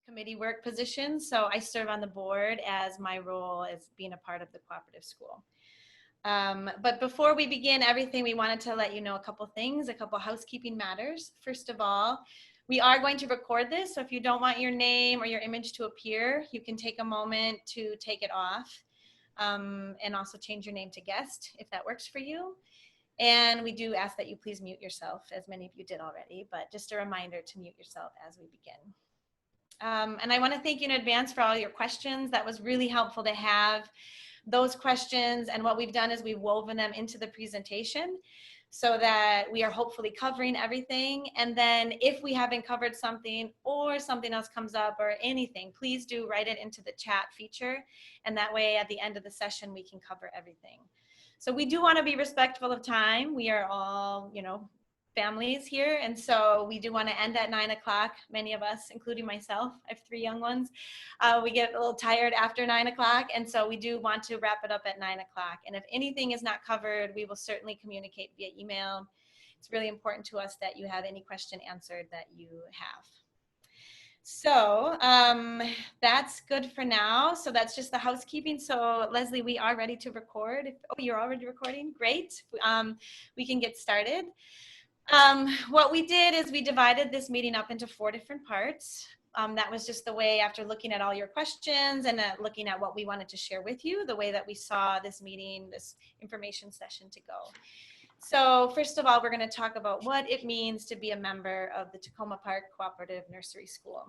committee work position. So I serve on the board as my role as being a part of the cooperative school. But before we begin everything, we wanted to let you know a couple things, a couple housekeeping matters. First of all, we are going to record this, so if you don't want your name or your image to appear, you can take a moment to take it off, and also change your name to guest if that works for you. And we do ask that you please mute yourself, as many of you did already, but just a reminder to mute yourself as we begin. And I want to thank you in advance for all your questions. That was really helpful to have those questions, and what we've done is we've woven them into the presentation so that we are hopefully covering everything. And then if we haven't covered something or something else comes up or anything, please do write it into the chat feature, and that way at the end of the session we can cover everything. So we do want to be respectful of time. We are all, families here, and so we do want to end at 9 o'clock. Many of us, including myself, I have 3 young ones, we get a little tired after 9 o'clock, and so we do want to wrap it up at 9 o'clock. And if anything is not covered, we will certainly communicate via email. It's really important to us that you have any question answered that you have. So that's good for now. So that's just the housekeeping. So Leslie, we are ready to record. Oh, you're already recording? Great. We can get started. What we did is we divided this meeting up into 4 different parts. That was just the way, after looking at all your questions and looking at what we wanted to share with you, the way that we saw this meeting, this information session to go. So first of all, we're going to talk about what it means to be a member of the Tacoma Park Cooperative Nursery School.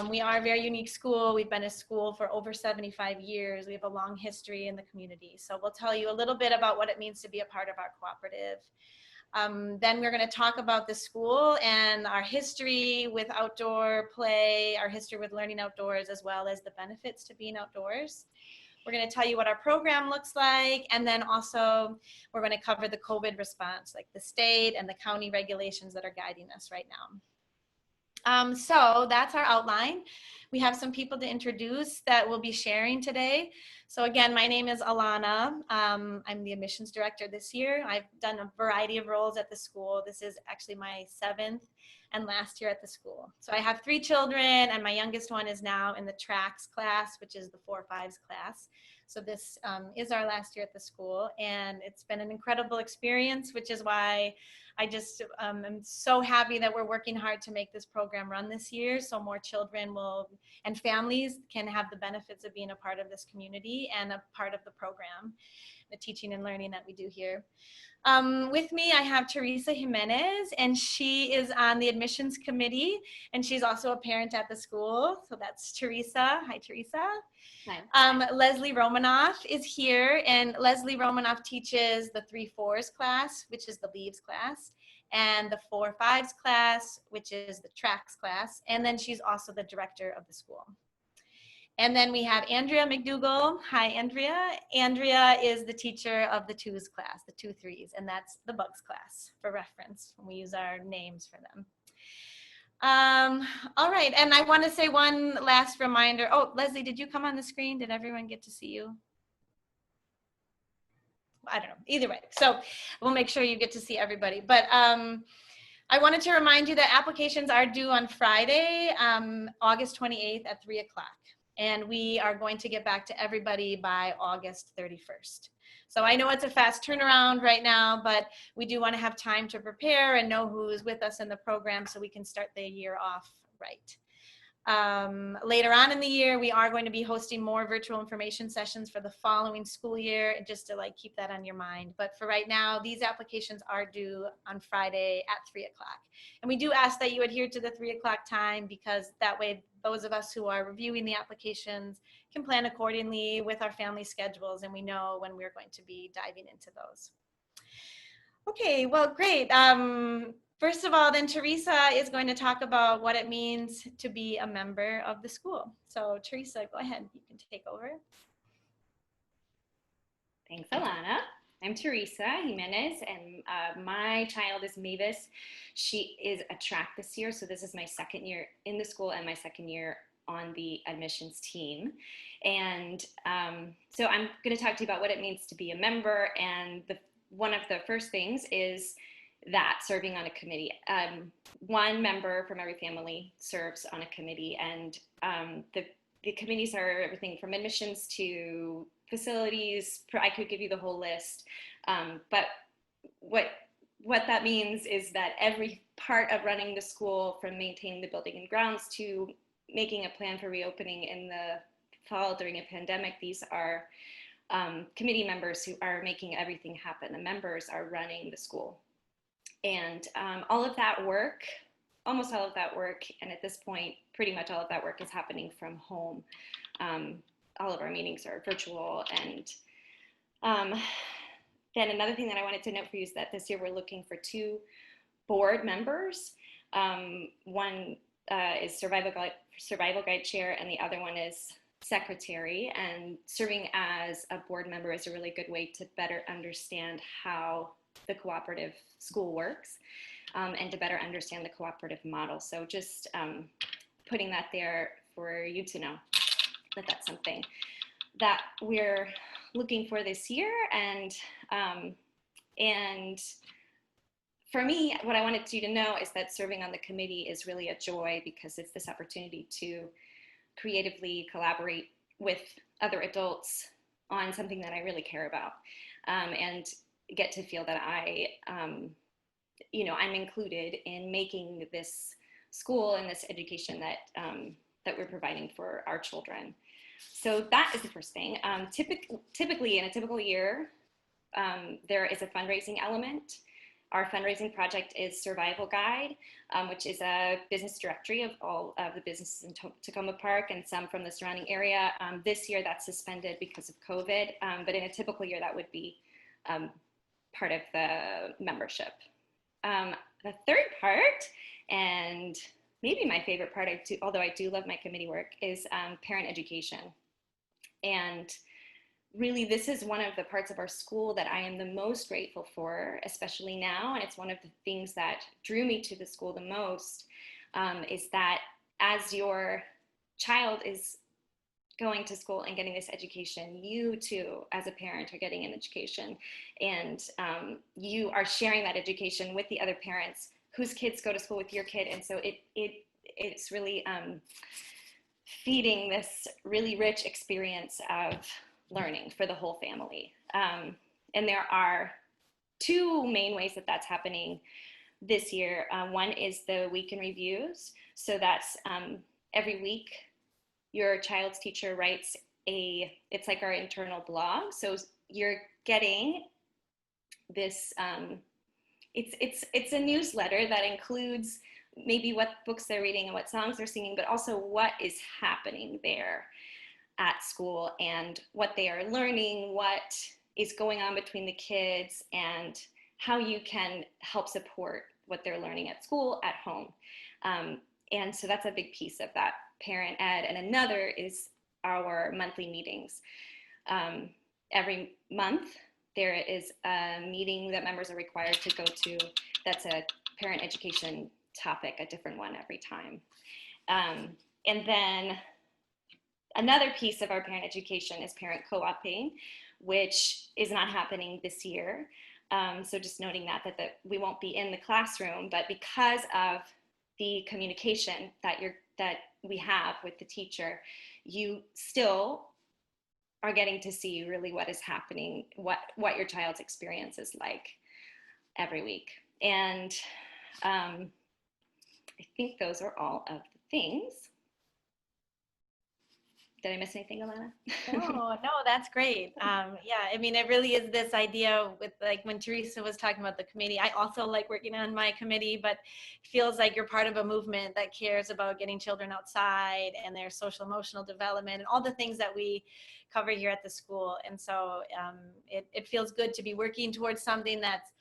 We are a very unique school. We've been a school for over 75 years. We have a long history in the community. So we'll tell you a little bit about what it means to be a part of our cooperative. Then we're going to talk about the school and our history with outdoor play, our history with learning outdoors, as well as the benefits to being outdoors. We're going to tell you what our program looks like, and then also we're going to cover the COVID response, like the state and the county regulations that are guiding us right now. So that's our outline. We have some people to introduce that will be sharing today. So again, my name is Alana. I'm the admissions director this year. I've done a variety of roles at the school. This is actually my 7th and last year at the school. So I have 3 children, and my youngest one is now in the tracks class, which is the 4-5s class. So this is our last year at the school, and it's been an incredible experience, which is why I just am so happy that we're working hard to make this program run this year, so more children and families can have the benefits of being a part of this community and a part of the program, the teaching and learning that we do here. With me, I have Teresa Jimenez, and she is on the admissions committee, and she's also a parent at the school. So that's Teresa. Hi, Teresa. Hi. Leslie Romanoff is here, and Leslie Romanoff teaches the 3-4s class, which is the leaves class, and the 4-5s class, which is the tracks class, and then she's also the director of the school. And then we have Andrea McDougall. Hi, Andrea. Andrea is the teacher of the 2s class, the 2-3s, and that's the bugs class for reference when we use our names for them. All right, and I want to say one last reminder. Oh, Leslie, did you come on the screen? Did everyone get to see you? I don't know, either way. So we'll make sure you get to see everybody. But I wanted to remind you that applications are due on Friday, August 28th at 3 o'clock. And we are going to get back to everybody by August 31st. So I know it's a fast turnaround right now, but we do want to have time to prepare and know who's with us in the program so we can start the year off right. Later on in the year, we are going to be hosting more virtual information sessions for the following school year, just to keep that on your mind. But for right now, these applications are due on Friday at 3 o'clock. And we do ask that you adhere to the 3 o'clock time, because that way those of us who are reviewing the applications can plan accordingly with our family schedules, and we know when we're going to be diving into those. Okay, well, great. First of all, then Teresa is going to talk about what it means to be a member of the school. So Teresa, go ahead, you can take over. Thanks, Alana. I'm Teresa Jimenez, and my child is Mavis. She is a track this year, so this is my 2nd year in the school and my 2nd year on the admissions team. And so I'm going to talk to you about what it means to be a member, and one of the first things is that, serving on a committee. One member from every family serves on a committee, and the committees are everything from admissions to facilities. I could give you the whole list, but what that means is that every part of running the school, from maintaining the building and grounds to making a plan for reopening in the fall during a pandemic, these are committee members who are making everything happen. The members are running the school. And all of that work, almost all of that work, and at this point, pretty much all of that work is happening from home. All of our meetings are virtual. And then another thing that I wanted to note for you is that this year we're looking for 2 board members. One is Survival Guide Chair, and the other one is Secretary. And serving as a board member is a really good way to better understand how the cooperative school works, and to better understand the cooperative model. So just putting that there for you to know that that's something that we're looking for this year. And for me, what I wanted you to know is that serving on the committee is really a joy, because it's this opportunity to creatively collaborate with other adults on something that I really care about, and get to feel that I'm included in making this school and this education that we're providing for our children. So that is the first thing. Typically, in a typical year, there is a fundraising element. Our fundraising project is Survival Guide, which is a business directory of all of the businesses in Tacoma Park and some from the surrounding area. This year, that's suspended because of COVID, but in a typical year, that would be part of the membership. The third part, and maybe my favorite part, although I do love my committee work, is parent education. And really, this is one of the parts of our school that I am the most grateful for, especially now. And it's one of the things that drew me to the school the most, is that as your child is going to school and getting this education, you too, as a parent, are getting an education, and you are sharing that education with the other parents whose kids go to school with your kid. And so it's really feeding this really rich experience of learning for the whole family. And there are 2 main ways that that's happening this year. One is the week in reviews. So that's every week your child's teacher writes it's like our internal blog. So you're getting this, it's a newsletter that includes maybe what books they're reading and what songs they're singing, but also what is happening there at school and what they are learning, what is going on between the kids, and how you can help support what they're learning at school, at home. And so that's a big piece of that parent ed. And another is our monthly meetings. Every month, there is a meeting that members are required to go to that's a parent education topic, a different one every time. And then another piece of our parent education is parent co-oping, which is not happening this year. So just noting that we won't be in the classroom, but because of the communication that we have with the teacher, you still are getting to see really what is happening, what your child's experience is like every week. And I think those are all of the things. Did I miss anything, Alana? No, that's great. Yeah, I mean, it really is this idea with, like, when Teresa was talking about the committee, I also like working on my committee, but it feels like you're part of a movement that cares about getting children outside and their social emotional development and all the things that we cover here at the school. And so it feels good to be working towards something that's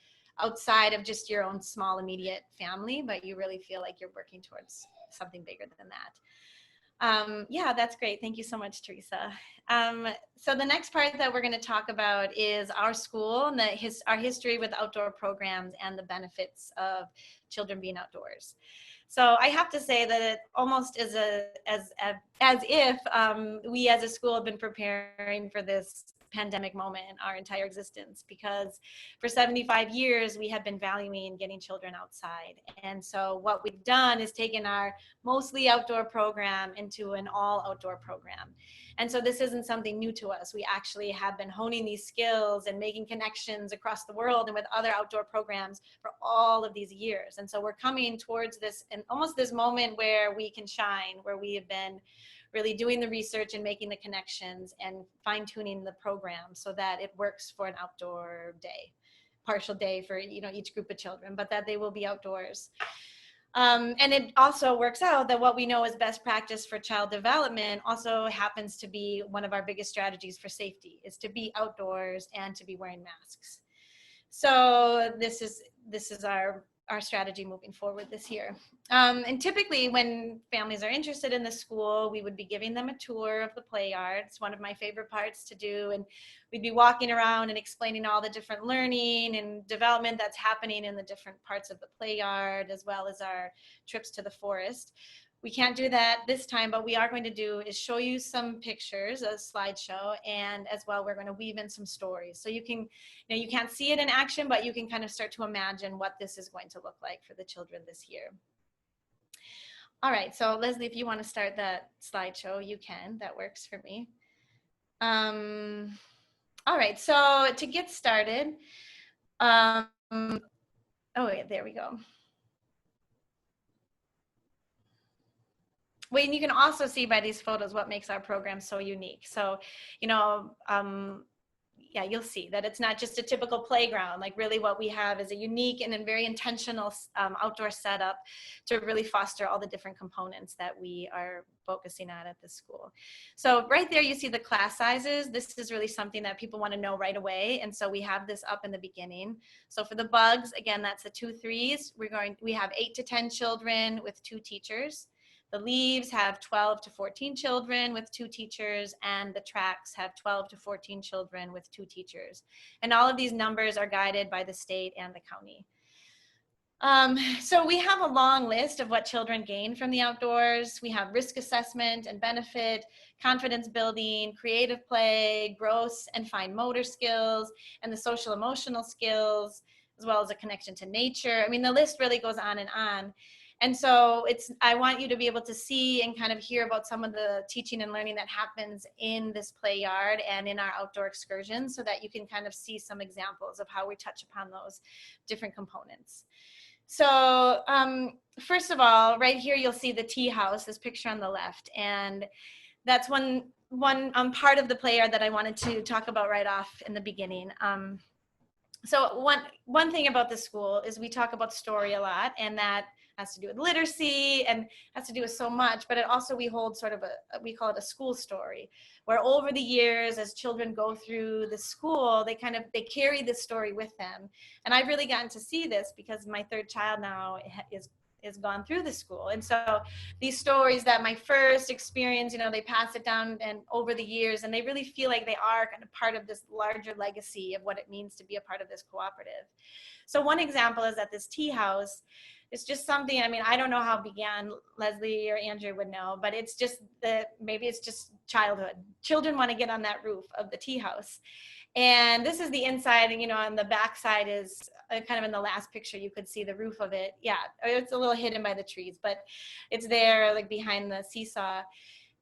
outside of just your own small immediate family, but you really feel like you're working towards something bigger than that. Yeah, that's great. Thank you so much, Teresa. So the next part that we're going to talk about is our school and our history with outdoor programs and the benefits of children being outdoors. So I have to say that it almost is as if we as a school have been preparing for this pandemic moment our entire existence, because for 75 years we have been valuing getting children outside. And so what we've done is taken our mostly outdoor program into an all outdoor program. And so this isn't something new to us. We actually have been honing these skills and making connections across the world and with other outdoor programs for all of these years. And so we're coming towards this, and almost this moment where we can shine, where we have been really doing the research and making the connections and fine-tuning the program so that it works for an outdoor day, partial day for each group of children, but that they will be outdoors. And it also works out that what we know is best practice for child development also happens to be one of our biggest strategies for safety, is to be outdoors and to be wearing masks. So this is our strategy moving forward this year. And typically when families are interested in the school, we would be giving them a tour of the play yard. It's one of my favorite parts to do. And we'd be walking around and explaining all the different learning and development that's happening in the different parts of the play yard, as well as our trips to the forest. We can't do that this time, but we are going to do is show you some pictures, a slideshow, and as well we're going to weave in some stories. So you can, you can't see it in action, but you can kind of start to imagine what this is going to look like for the children this year. All right, so Leslie, if you want to start that slideshow, you can. That works for me. All right, so to get started, oh wait, there we go. Well, and you can also see by these photos what makes our program so unique. So, yeah, you'll see that it's not just a typical playground. Like really what we have is a unique and a very intentional outdoor setup to really foster all the different components that we are focusing on at the school. So right there you see the class sizes. This is really something that people want to know right away. And so we have this up in the beginning. So for the bugs, again, that's the 2-3s. We have 8 to 10 children with 2 teachers. The leaves have 12 to 14 children with 2 teachers, and the tracks have 12 to 14 children with 2 teachers. And all of these numbers are guided by the state and the county. So we have a long list of what children gain from the outdoors. We have risk assessment and benefit, confidence building, creative play, gross and fine motor skills, and the social emotional skills, as well as a connection to nature. I mean, the list really goes on and on. And so I want you to be able to see and kind of hear about some of the teaching and learning that happens in this play yard and in our outdoor excursions, so that you can kind of see some examples of how we touch upon those different components. So first of all, right here, you'll see the tea house, this picture on the left. And that's one part of the play yard that I wanted to talk about right off in the beginning. So one thing about the school is we talk about story a lot, and that has to do with literacy and has to do with so much, but it also, we hold sort of we call it a school story, where over the years, as children go through the school, they carry this story with them. And I've really gotten to see this because my 3rd child now is gone through the school. And so these stories that my first experience, they pass it down and over the years, and they really feel like they are kind of part of this larger legacy of what it means to be a part of this cooperative. So one example is at this tea house. It's just something, I don't know how it began, Leslie or Andrew would know, but it's just maybe it's just childhood. Children want to get on that roof of the tea house. And this is the inside, and on the back side is kind of in the last picture, you could see the roof of it. Yeah, it's a little hidden by the trees, but it's there like behind the seesaw.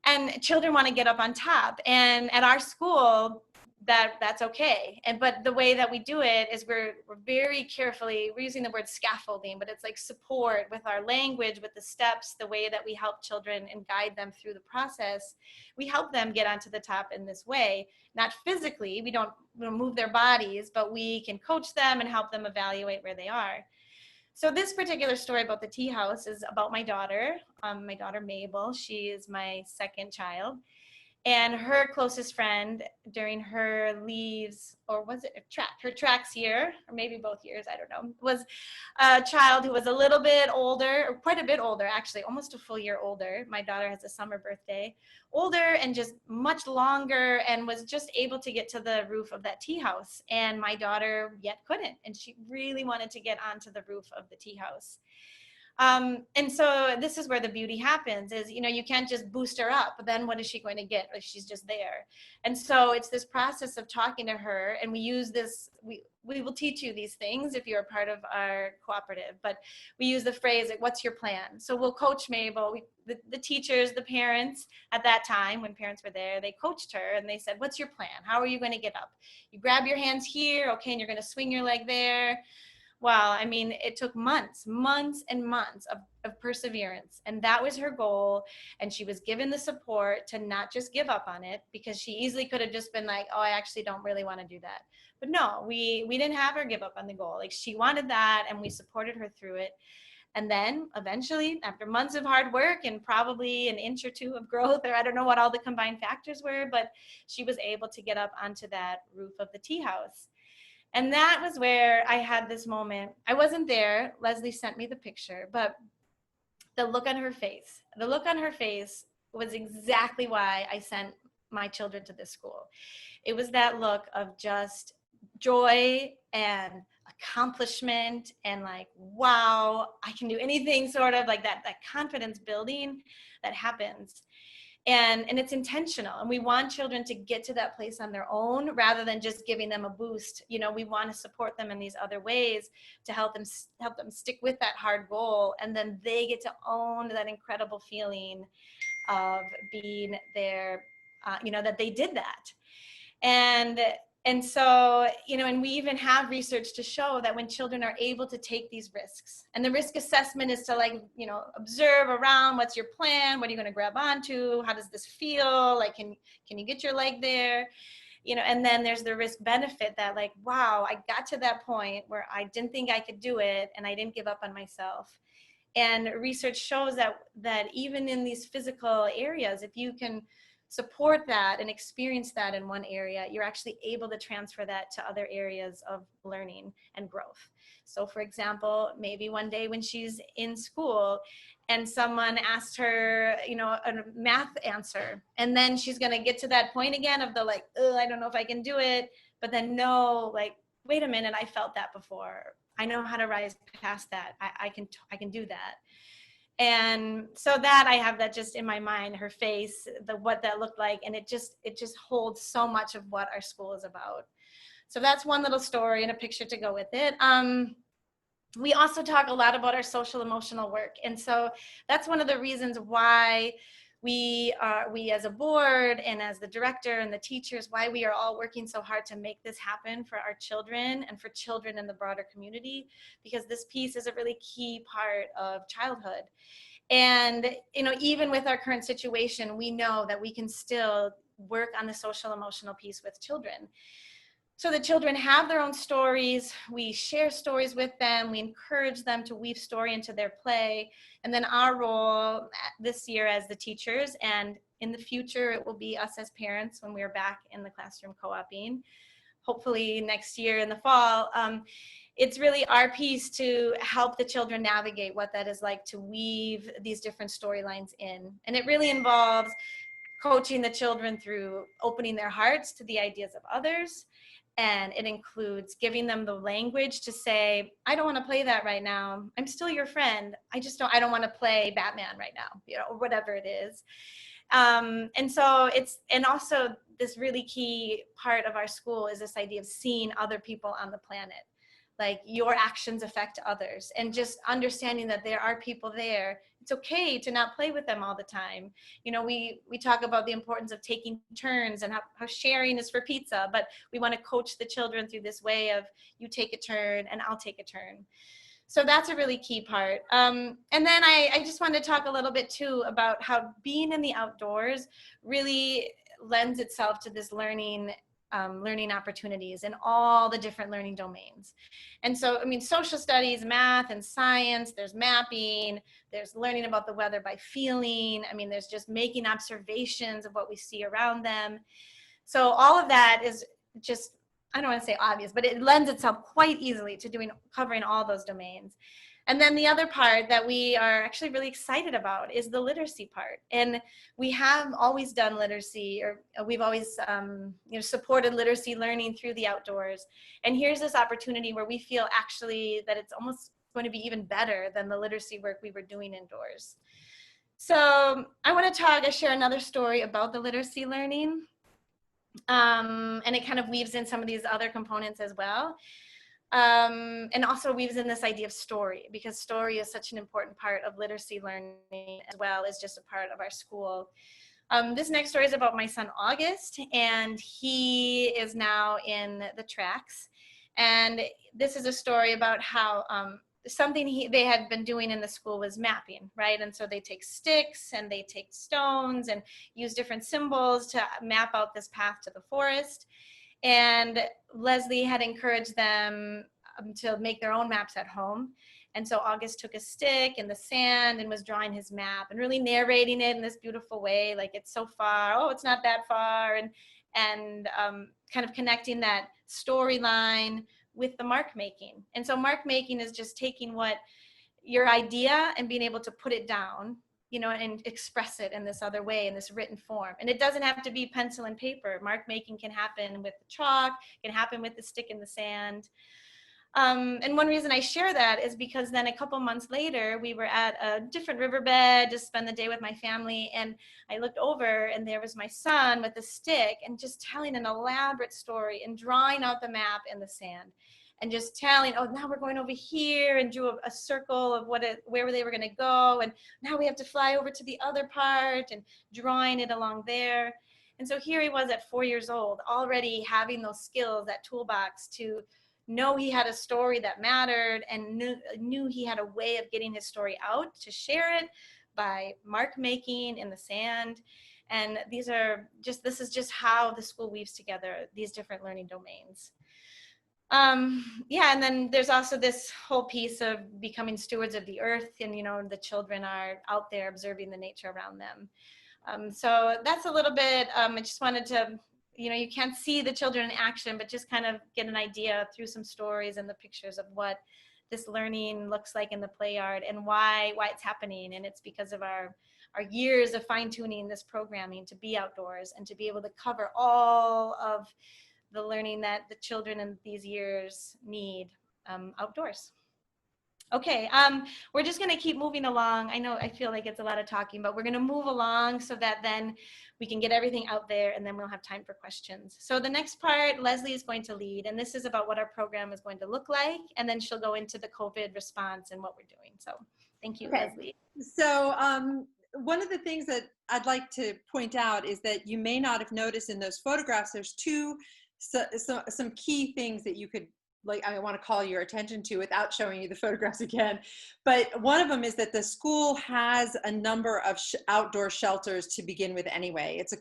And children want to get up on top. And at our school, that's okay. But the way that we do it is we're very carefully, we're using the word scaffolding, but it's like support with our language, with the steps, the way that we help children and guide them through the process. We help them get onto the top in this way, not physically, we don't move their bodies, but we can coach them and help them evaluate where they are. So this particular story about the tea house is about my daughter Mabel. She is my 2nd child. And her closest friend during her leaves, or was it her tracks year, or maybe both years, I don't know, was a child who was a little bit older, or quite a bit older, actually, almost a full year older. My daughter has a summer birthday, older and just much longer, and was just able to get to the roof of that tea house. And my daughter yet couldn't, and she really wanted to get onto the roof of the tea house. And so this is where the beauty happens is, you can't just boost her up, but then what is she going to get if she's just there? And so it's this process of talking to her, and we use this, we will teach you these things if you're a part of our cooperative, but we use the phrase, like, what's your plan? So we'll coach Mabel, the teachers, the parents at that time, when parents were there, they coached her and they said, what's your plan? How are you going to get up? You grab your hands here, okay, and you're going to swing your leg there. Well, I mean, it took months and months of perseverance. And that was her goal. And she was given the support to not just give up on it, because she easily could have just been like, oh, I actually don't really want to do that. But no, we didn't have her give up on the goal. Like, she wanted that, and we supported her through it. And then eventually, after months of hard work and probably an inch or two of growth, or I don't know what all the combined factors were, but she was able to get up onto that roof of the tea house. And that was where I had this moment. I wasn't there. Leslie sent me the picture, but the look on her face was exactly why I sent my children to this school. It was that look of just joy and accomplishment and like, wow, I can do anything, sort of like that confidence building that happens. And it's intentional, and we want children to get to that place on their own rather than just giving them a boost. We want to support them in these other ways to help them stick with that hard goal, and then they get to own that incredible feeling of being there, that they did that. And so, and we even have research to show that when children are able to take these risks, and the risk assessment is to, like, observe around, what's your plan? What are you going to grab onto? How does this feel? Like, can you get your leg there? And then there's the risk benefit that, like, wow, I got to that point where I didn't think I could do it, and I didn't give up on myself. And research shows that even in these physical areas, if you can support that and experience that in one area, you're actually able to transfer that to other areas of learning and growth. So for example, maybe one day when she's in school and someone asked her, a math answer, and then she's going to get to that point again of the, like, I don't know if I can do it, but then no, like, wait a minute, I felt that before. I know how to rise past that. I can do that. And so that I have that just in my mind, her face, what that looked like, and it just holds so much of what our school is about. So that's one little story and a picture to go with it. We also talk a lot about our social emotional work, and so that's one of the reasons why we as a board and as the director and the teachers, why we are all working so hard to make this happen for our children and for children in the broader community, because this piece is a really key part of childhood. And even with our current situation, we know that we can still work on the social emotional piece with children. So the children have their own stories. We share stories with them. We encourage them to weave story into their play. And then our role this year as the teachers, and in the future, it will be us as parents when we're back in the classroom co-oping, hopefully next year in the fall. It's really our piece to help the children navigate what that is like to weave these different storylines in. And it really involves coaching the children through opening their hearts to the ideas of others. And it includes giving them the language to say, I don't want to play that right now. I'm still your friend. I don't want to play Batman right now, or whatever it is. And so and also this really key part of our school is this idea of seeing other people on the planet. Like, your actions affect others, and just understanding that there are people there. It's okay to not play with them all the time. We talk about the importance of taking turns and how sharing is for pizza, but we want to coach the children through this way of, you take a turn and I'll take a turn. So that's a really key part. And then I just wanted to talk a little bit too about how being in the outdoors really lends itself to this learning opportunities in all the different learning domains. And so, social studies, math and science, there's mapping, there's learning about the weather by feeling. There's just making observations of what we see around them. So all of that is just, I don't want to say obvious, but it lends itself quite easily to covering all those domains. And then the other part that we are actually really excited about is the literacy part. And we have always done literacy, or we've always supported literacy learning through the outdoors. And here's this opportunity where we feel actually that it's almost going to be even better than the literacy work we were doing indoors. So I want to share another story about the literacy learning. And it kind of weaves in some of these other components as well. And also weaves in this idea of story, because story is such an important part of literacy learning as well as just a part of our school. This next story is about my son August, and he is now in the tracks. And this is a story about how something they had been doing in the school was mapping, right? And so they take sticks and they take stones and use different symbols to map out this path to the forest. And Leslie had encouraged them to make their own maps at home. And so August took a stick in the sand and was drawing his map and really narrating it in this beautiful way, like it's so far, oh, it's not that far, and kind of connecting that storyline with the mark making. And so mark making is just taking what your idea and being able to put it down, you know, and express it in this other way, in this written form. And it doesn't have to be pencil and paper. Mark making can happen with the chalk, can happen with the stick in the sand. And one reason I share that is because then a couple months later, we were at a different riverbed to spend the day with my family. And I looked over and there was my son with a stick and just telling an elaborate story and drawing out the map in the sand. And just telling, oh, now we're going over here, and drew a circle of where they were going to go. And now we have to fly over to the other part, and drawing it along there. And so here he was at 4 years old, already having those skills, that toolbox to know he had a story that mattered, and knew he had a way of getting his story out to share it by mark making in the sand. And this is just how the school weaves together these different learning domains. And then there's also this whole piece of becoming stewards of the earth, and, you know, the children are out there observing the nature around them. So that's a little bit, I just wanted to, you know, you can't see the children in action, but just kind of get an idea through some stories and the pictures of what this learning looks like in the play yard and why it's happening. And it's because of our years of fine tuning this programming to be outdoors and to be able to cover all of the learning that the children in these years need outdoors. Okay, we're just gonna keep moving along. I feel like it's a lot of talking, but we're gonna move along so that then we can get everything out there, and then we'll have time for questions. So the next part, Leslie is going to lead, and this is about what our program is going to look like, and then she'll go into the COVID response and what we're doing. So thank you, okay. Leslie. So one of the things that I'd like to point out is that you may not have noticed in those photographs, there's some key things that you could, like, I want to call your attention to without showing you the photographs again. But one of them is that the school has a number of outdoor shelters to begin with anyway. It's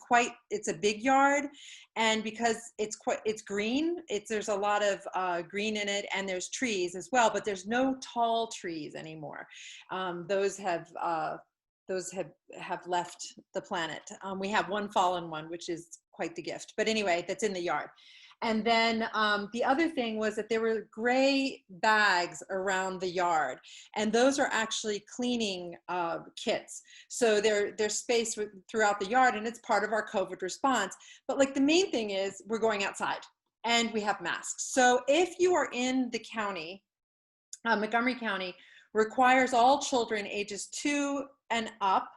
a big yard, and because it's green, there's a lot of green in it, and there's trees as well, but there's no tall trees anymore. Those have left the planet. We have one fallen one, which is quite the gift, but anyway, that's in the yard. And then the other thing was that there were gray bags around the yard, and those are actually cleaning kits. So they're spaced throughout the yard, and it's part of our COVID response. But like the main thing is we're going outside and we have masks. So if you are in the county, Montgomery County requires all children ages 2 and up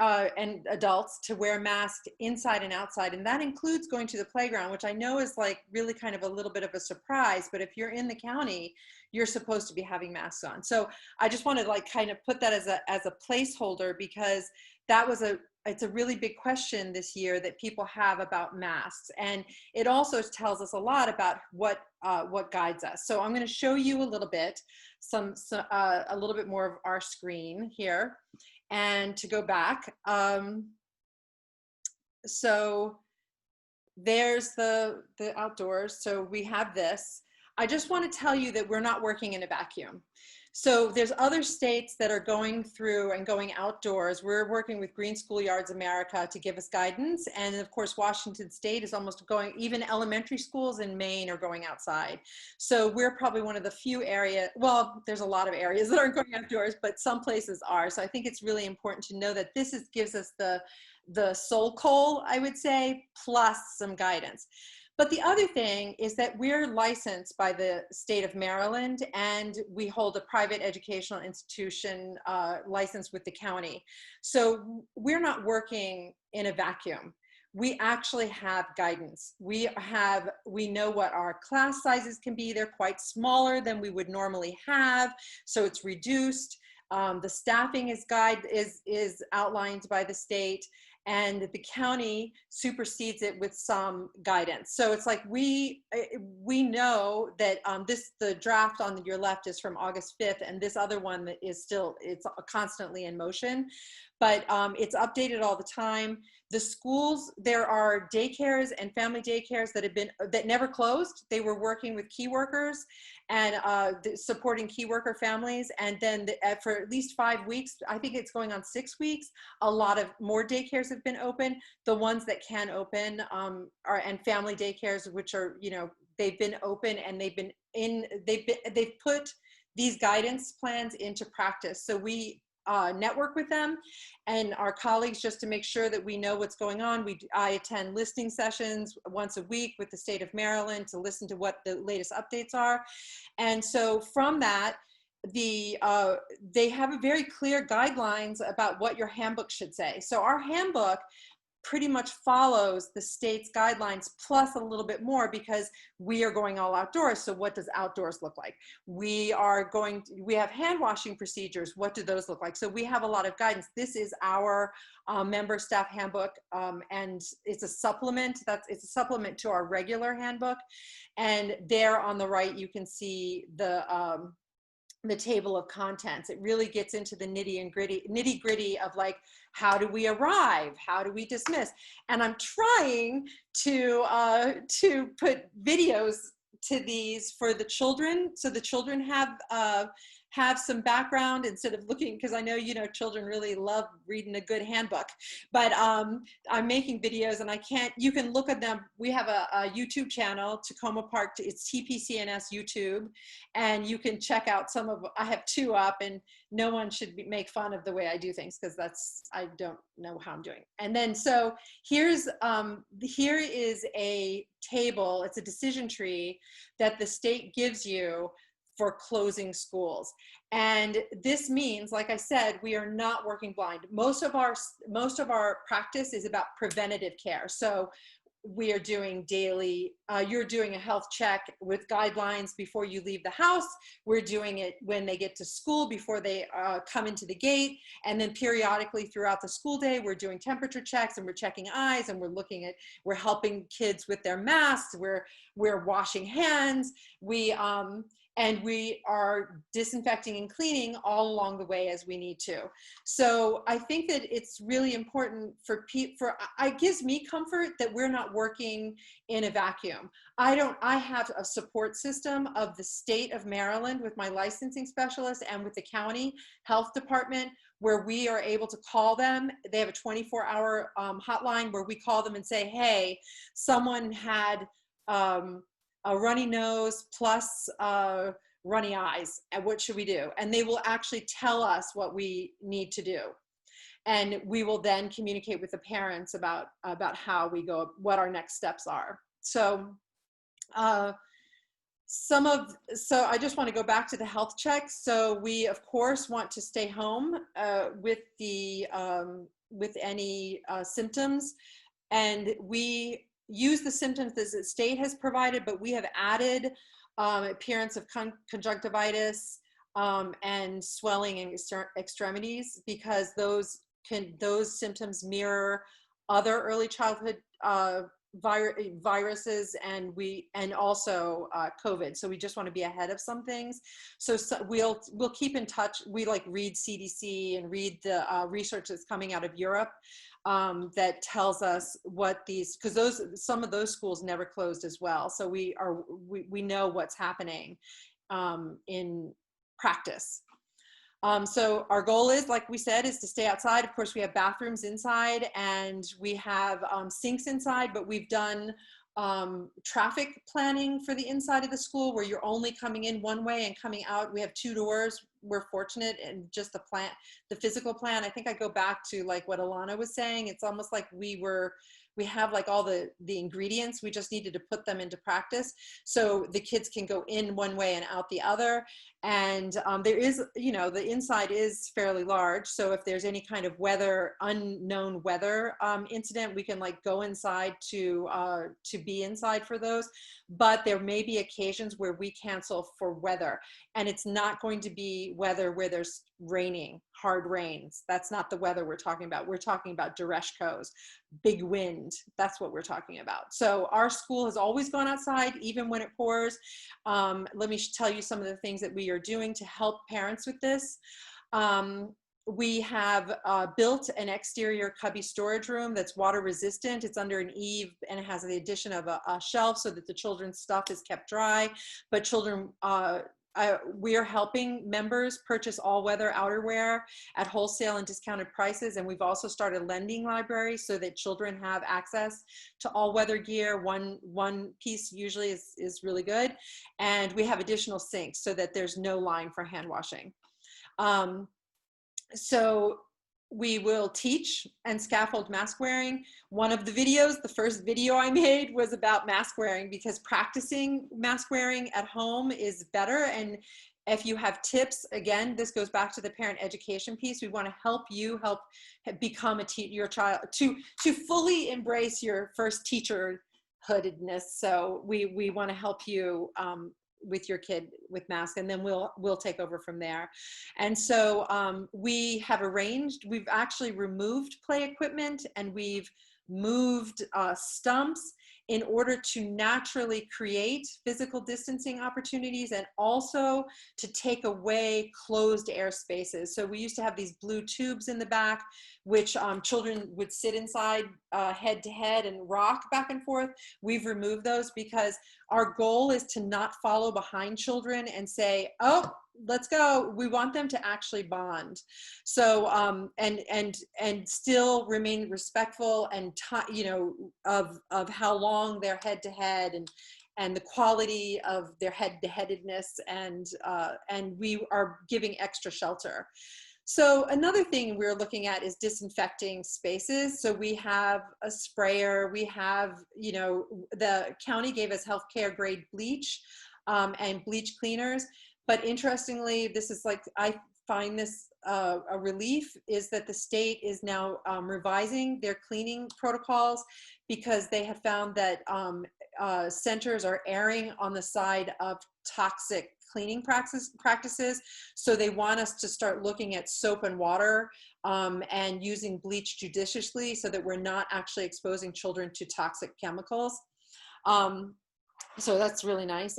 and adults to wear masks inside and outside. And that includes going to the playground, which I know is like really kind of a little bit of a surprise, but if you're in the county, you're supposed to be having masks on. So I just want to like kind of put that as a placeholder, because it's a really big question this year that people have about masks. And it also tells us a lot about what guides us. So I'm going to show you a little bit, a little bit more of our screen here. And to go back, so there's the outdoors. So we have this. I just want to tell you that we're not working in a vacuum. So there's other states that are going through and going outdoors. We're working with Green Schoolyards America to give us guidance. And of course, Washington State is almost going, even elementary schools in Maine are going outside. So we're probably one of the few areas, well, there's a lot of areas that aren't going outdoors, but some places are. So I think it's really important to know that this gives us the soul coal, I would say, plus some guidance. But the other thing is that we're licensed by the state of Maryland, and we hold a private educational institution license with the county. So we're not working in a vacuum. We actually have guidance. We know what our class sizes can be. They're quite smaller than we would normally have, so it's reduced. The staffing is outlined by the state, and the county supersedes it with some guidance. So it's like we know that the draft on your left is from August 5th, and this other one that is it's constantly in motion, but it's updated all the time. The schools, there are daycares and family daycares that never closed. They were working with key workers and supporting key worker families. And then for at least 5 weeks, I think it's going on 6 weeks, a lot of more daycares have been open. The ones that can open and family daycares, which are, they've been open, and they've put these guidance plans into practice. So we network with them and our colleagues just to make sure that we know what's going on. I attend listening sessions once a week with the state of Maryland to listen to what the latest updates are. And so from that, they have a very clear guidelines about what your handbook should say. So our handbook pretty much follows the state's guidelines plus a little bit more, because we are going all outdoors. So what does outdoors look like? We have hand washing procedures. What do those look like? So we have a lot of guidance. This is our member staff handbook, and it's a supplement. It's a supplement to our regular handbook. And there on the right, you can see the table of contents. It really gets into the nitty gritty of like, how do we arrive? How do we dismiss? And I'm trying to put videos to these for the children, so the children have some background instead of looking, because I know, children really love reading a good handbook, but I'm making videos, and you can look at them. We have a YouTube channel, Tacoma Park, it's TPCNS YouTube, and you can check out I have 2 up, and no one should make fun of the way I do things, because I don't know how I'm doing. And then, so here is a table, it's a decision tree that the state gives you for closing schools. And this means, like I said, we are not working blind. Most of our practice is about preventative care. So we are doing daily, you're doing a health check with guidelines before you leave the house. We're doing it when they get to school, before they come into the gate. And then periodically throughout the school day, we're doing temperature checks, and we're checking eyes, and we're helping kids with their masks. We're washing hands. And we are disinfecting and cleaning all along the way as we need to. So I think that it's really important it gives me comfort that we're not working in a vacuum. I have a support system of the state of Maryland with my licensing specialist and with the county health department, where we are able to call them. They have a 24-hour hotline where we call them and say, hey, someone had a runny nose plus runny eyes, and what should we do? And they will actually tell us what we need to do. And we will then communicate with the parents about how we go, what our next steps are. So I just want to go back to the health checks. So we, of course, want to stay home with any symptoms, and we use the symptoms that the state has provided, but we have added appearance of conjunctivitis and swelling in extremities, because those symptoms mirror other early childhood viruses and also COVID. So we just want to be ahead of some things. So we'll keep in touch. We read CDC and read the research that's coming out of Europe that tells us what because some of those schools never closed as well. So we know what's happening in practice. So our goal is, like we said, is to stay outside. Of course, we have bathrooms inside, and we have sinks inside, but we've done traffic planning for the inside of the school, where you're only coming in one way and coming out. We have 2 doors. We're fortunate in just the physical plan. I think I go back to like what Alana was saying. It's almost like we we have like all the ingredients. We just needed to put them into practice so the kids can go in one way and out the other. And there is, you know, the inside is fairly large. So if there's any kind of unknown weather incident, we can like go inside to be inside for those. But there may be occasions where we cancel for weather, and it's not going to be weather where there's raining, hard rains. That's not the weather we're talking about. We're talking about dereshkos, big wind. That's what we're talking about. So our school has always gone outside, even when it pours. Let me tell you some of the things that we are doing to help parents with this. We have built an exterior cubby storage room that's water resistant. It's under an eave, and it has the addition of a shelf so that the children's stuff is kept dry. But children, we are helping members purchase all-weather outerwear at wholesale and discounted prices. And we've also started lending libraries so that children have access to all-weather gear. One piece usually is really good. And we have additional sinks so that there's no line for hand washing. So we will teach and scaffold mask wearing. One of the videos, the first video I made, was about mask wearing, because practicing mask wearing at home is better. And if you have tips, again, this goes back to the parent education piece. We want to help you become your child to fully embrace your first teacherhoodedness. So we want to help you with your kid with masks, and then we'll take over from there. And so we've actually removed play equipment, and we've moved stumps in order to naturally create physical distancing opportunities, and also to take away closed air spaces. So we used to have these blue tubes in the back, which children would sit inside head to head and rock back and forth. We've removed those because our goal is to not follow behind children and say, oh, let's go. We want them to actually bond. So, and still remain respectful and, of how long they're head to head, and the quality of their head to headedness, and we are giving extra shelter. So another thing we're looking at is disinfecting spaces. So we have a sprayer, we have, the county gave us healthcare grade bleach and bleach cleaners. But interestingly, this is like, I find this a relief, is that the state is now revising their cleaning protocols, because they have found that centers are erring on the side of toxic cleaning practices. So they want us to start looking at soap and water and using bleach judiciously, so that we're not actually exposing children to toxic chemicals. So that's really nice.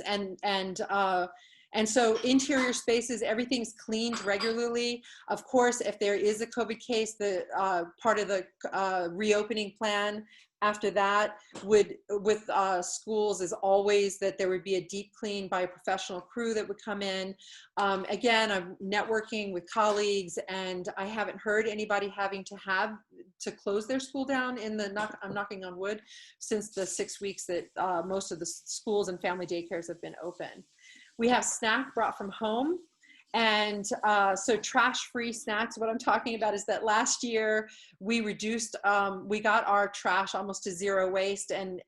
And so interior spaces, everything's cleaned regularly. Of course, if there is a COVID case, the part of the reopening plan after that with schools is always that there would be a deep clean by a professional crew that would come in. Again, I'm networking with colleagues, and I haven't heard anybody having to close their school down I'm knocking on wood, since the 6 weeks that most of the schools and family daycares have been open. We have snack brought from home. And so trash-free snacks, what I'm talking about is that last year we reduced, we got our trash almost to zero waste. And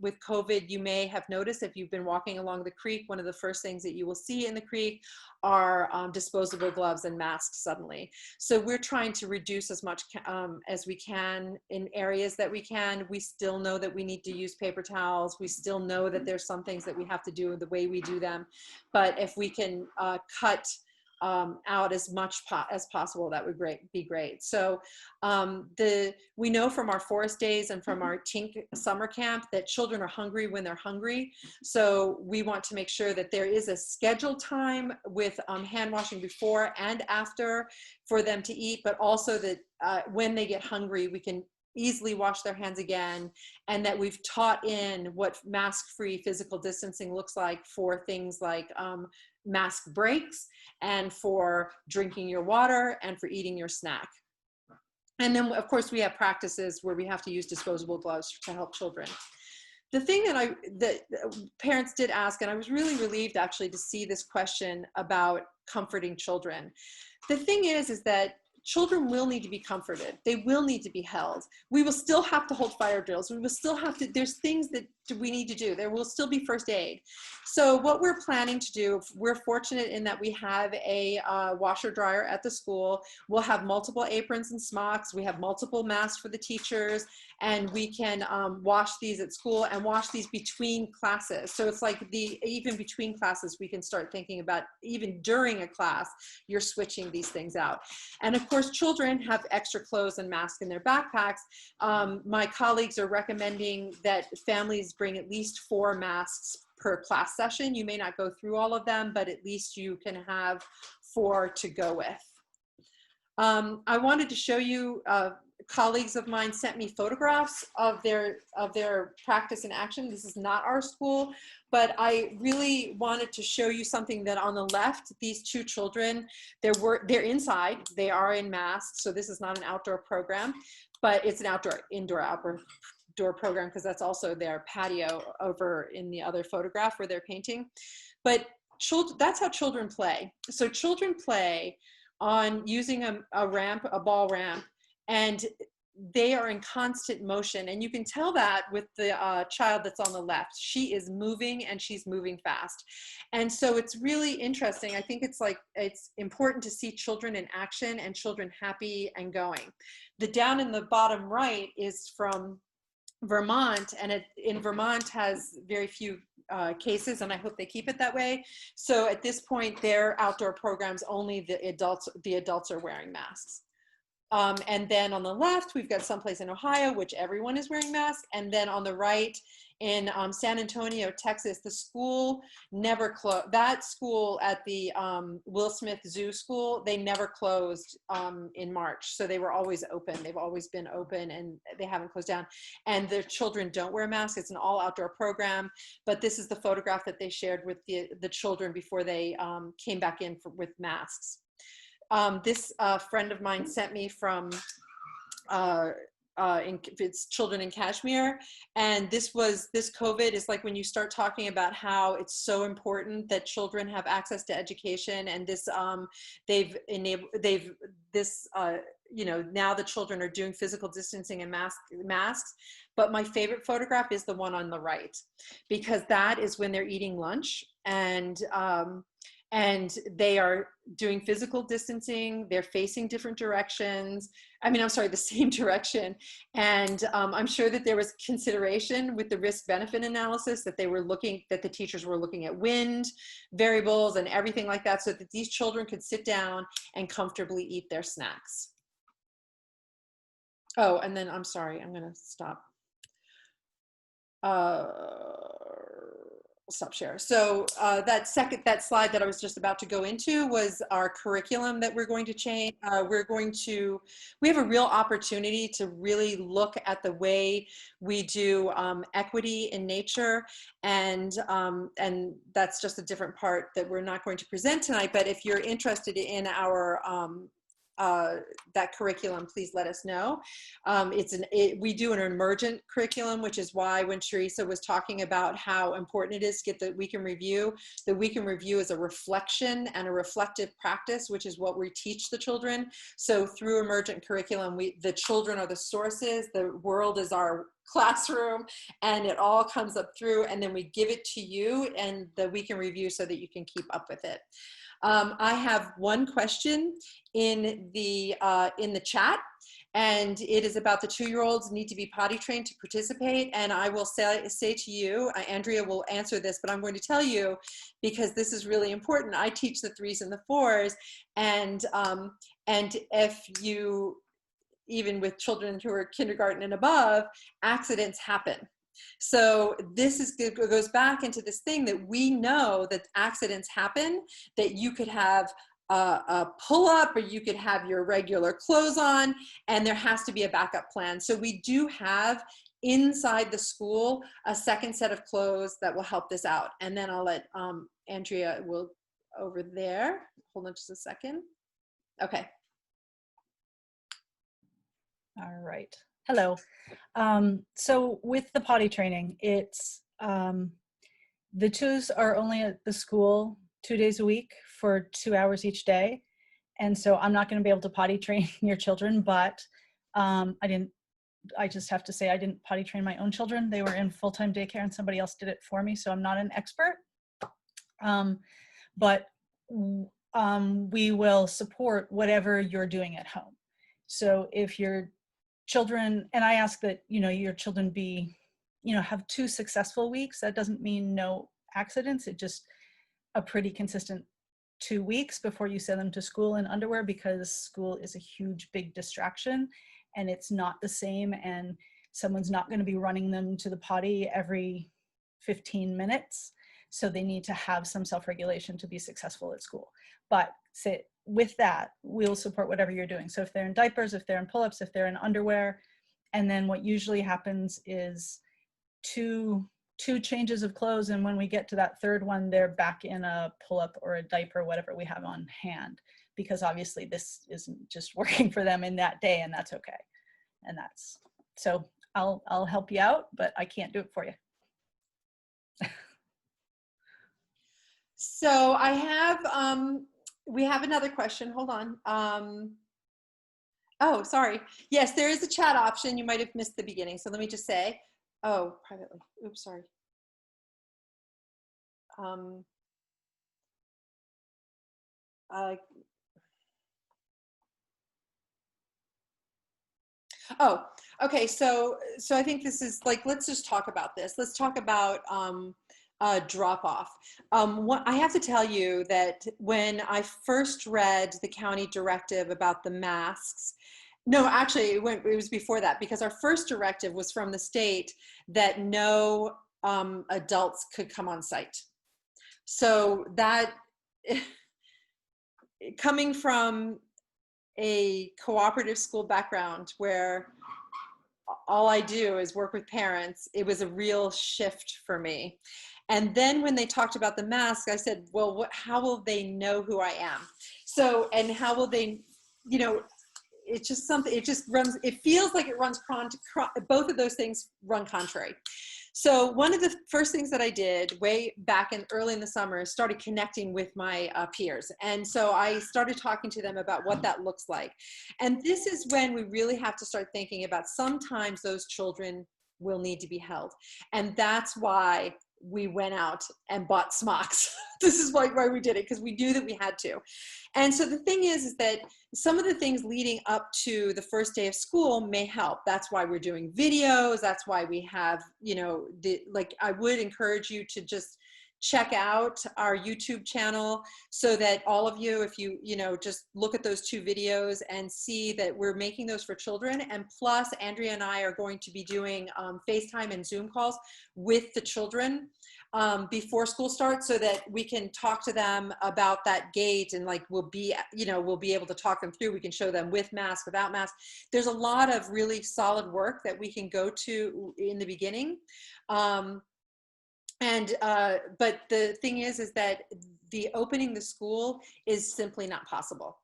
with COVID, you may have noticed, if you've been walking along the creek, one of the first things that you will see in the creek are disposable gloves and masks suddenly. So we're trying to reduce as much as we can in areas that we can. We still know that we need to use paper towels. We still know that there's some things that we have to do the way we do them. But if we can cut out as much as possible, that would be great. So we know from our forest days and from our Tink summer camp that children are hungry when they're hungry. So we want to make sure that there is a scheduled time with hand washing before and after for them to eat, but also that when they get hungry, we can easily wash their hands again, and that we've taught in what mask-free physical distancing looks like for things like mask breaks, and for drinking your water, and for eating your snack. And then of course we have practices where we have to use disposable gloves to help children. The thing that parents did ask, and I was really relieved actually to see this question about comforting children. The thing is that children will need to be comforted. They will need to be held. We will still have to hold fire drills. We will still have to, there's things that we need to do. There will still be first aid. So what we're planning to do, we're fortunate in that we have a washer dryer at the school. We'll have multiple aprons and smocks. We have multiple masks for the teachers, and we can wash these at school and wash these between classes. So it's like even between classes, we can start thinking about, even during a class, you're switching these things out. And of course, children have extra clothes and masks in their backpacks. My colleagues are recommending that families bring at least 4 masks per class session. You may not go through all of them, but at least you can have 4 to go with. I wanted to show you, colleagues of mine sent me photographs of their practice in action. This is not our school, but I really wanted to show you something that on the left, these 2 children, they're inside, they are in masks. So this is not an outdoor program, but it's an indoor program, because that's also their patio over in the other photograph where they're painting. But that's how children play. So children play on using a ramp, a ball ramp, and they are in constant motion. And you can tell that with the child that's on the left. She is moving, and she's moving fast. And so it's really interesting. I think it's important to see children in action and children happy and going. The down in the bottom right is from Vermont, and in Vermont has very few cases, and I hope they keep it that way. So at this point, their outdoor programs, only the adults are wearing masks. And then on the left, we've got someplace in Ohio, which everyone is wearing masks. And then on the right, in San Antonio, Texas, the school never closed. That school at the Will Smith Zoo School, they never closed in March. So they were always open. They've always been open, and they haven't closed down. And their children don't wear masks. It's an all outdoor program. But this is the photograph that they shared with the children before they came back in with masks. This friend of mine sent me from it's children in Kashmir, and this COVID is like when you start talking about how it's so important that children have access to education, and this you know, now the children are doing physical distancing and masks. But my favorite photograph is the one on the right, because that is when they're eating lunch, and they are doing physical distancing. They're facing different directions. I mean, I'm sorry, the same direction. And I'm sure that there was consideration with the risk-benefit analysis that the teachers were looking at wind variables and everything like that, so that these children could sit down and comfortably eat their snacks. Oh, and then I'm sorry, I'm gonna stop. Stop share. So that slide that I was just about to go into was our curriculum that we're going to change. We have a real opportunity to really look at the way we do equity in nature, and that's just a different part that we're not going to present tonight. But if you're interested in our that curriculum, please let us know. We do an emergent curriculum, which is why when Teresa was talking about how important it is to get the week in review is a reflection and a reflective practice, which is what we teach the children. So through emergent curriculum, the children are the sources, the world is our classroom, and it all comes up through, and then we give it to you and the week in review so that you can keep up with it. I have one question in the chat, and it is about the 2-year-olds need to be potty trained to participate. And I will say to you, Andrea will answer this, but I'm going to tell you because this is really important. I teach the 3s and the 4s, and if you, even with children who are kindergarten and above, accidents happen. So this goes back into this thing that we know that accidents happen, that you could have a pull-up, or you could have your regular clothes on, and there has to be a backup plan. So we do have inside the school a second set of clothes that will help this out. And then I'll let Andrea will over there. Hold on just a second. Okay. All right. Hello. So with the potty training, it's the 2s are only at the school 2 days a week for 2 hours each day. And so I'm not going to be able to potty train your children, but I just have to say I didn't potty train my own children. They were in full-time daycare and somebody else did it for me. So I'm not an expert. But we will support whatever you're doing at home. So if your children, and I ask that, your children be, have 2 successful weeks. That doesn't mean no accidents. It just a pretty consistent 2 weeks before you send them to school in underwear, because school is a huge, big distraction and it's not the same. And someone's not going to be running them to the potty every 15 minutes. So they need to have some self-regulation to be successful at school. But with that, we'll support whatever you're doing. So if they're in diapers, if they're in pull-ups, if they're in underwear, and then what usually happens is two changes of clothes. And when we get to that third one, they're back in a pull-up or a diaper, whatever we have on hand, because obviously this isn't just working for them in that day, and that's okay. And so I'll help you out, but I can't do it for you. So I have, we have another question. Hold on. Oh, sorry. Yes, there is a chat option. You might have missed the beginning. So let me just say, oh, privately. Oops, sorry. Oh, okay. So I think this is like, let's just talk about this. Let's talk about drop off. What I have to tell you that when I first read the county directive about the masks, no, actually it was before that, because our first directive was from the state that no adults could come on site. So that, coming from a cooperative school background where all I do is work with parents, it was a real shift for me. And then when they talked about the mask, I said, well, how will they know who I am? So, and how will they, it's just something, it feels like it runs, both of those things run contrary. So one of the first things that I did way back early in the summer is started connecting with my peers. And so I started talking to them about what that looks like. And this is when we really have to start thinking about sometimes those children will need to be held. And that's why we went out and bought smocks. This is why we did it, because we knew that we had to. And so the thing is that some of the things leading up to the first day of school may help. That's why we're doing videos. That's why we have, I would encourage you to just check out our YouTube channel so that all of you, if you, just look at those 2 videos and see that we're making those for children. And plus, Andrea and I are going to be doing FaceTime and Zoom calls with the children before school starts, so that we can talk to them about that gate, and we'll be able to talk them through. We can show them with mask, without mask. There's a lot of really solid work that we can go to in the beginning. But the thing is that the opening the school is simply not possible.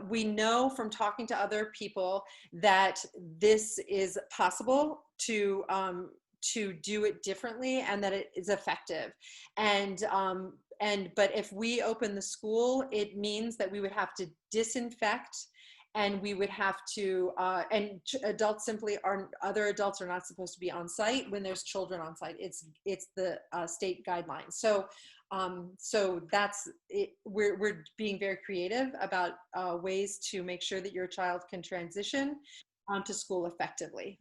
We know from talking to other people that this is possible to do it differently, and that it is effective. But if we open the school, it means that we would have to disinfect, and we would have to, adults other adults are not supposed to be on site when there's children on site. It's the state guidelines. So that's it. We're being very creative about ways to make sure that your child can transition to school effectively.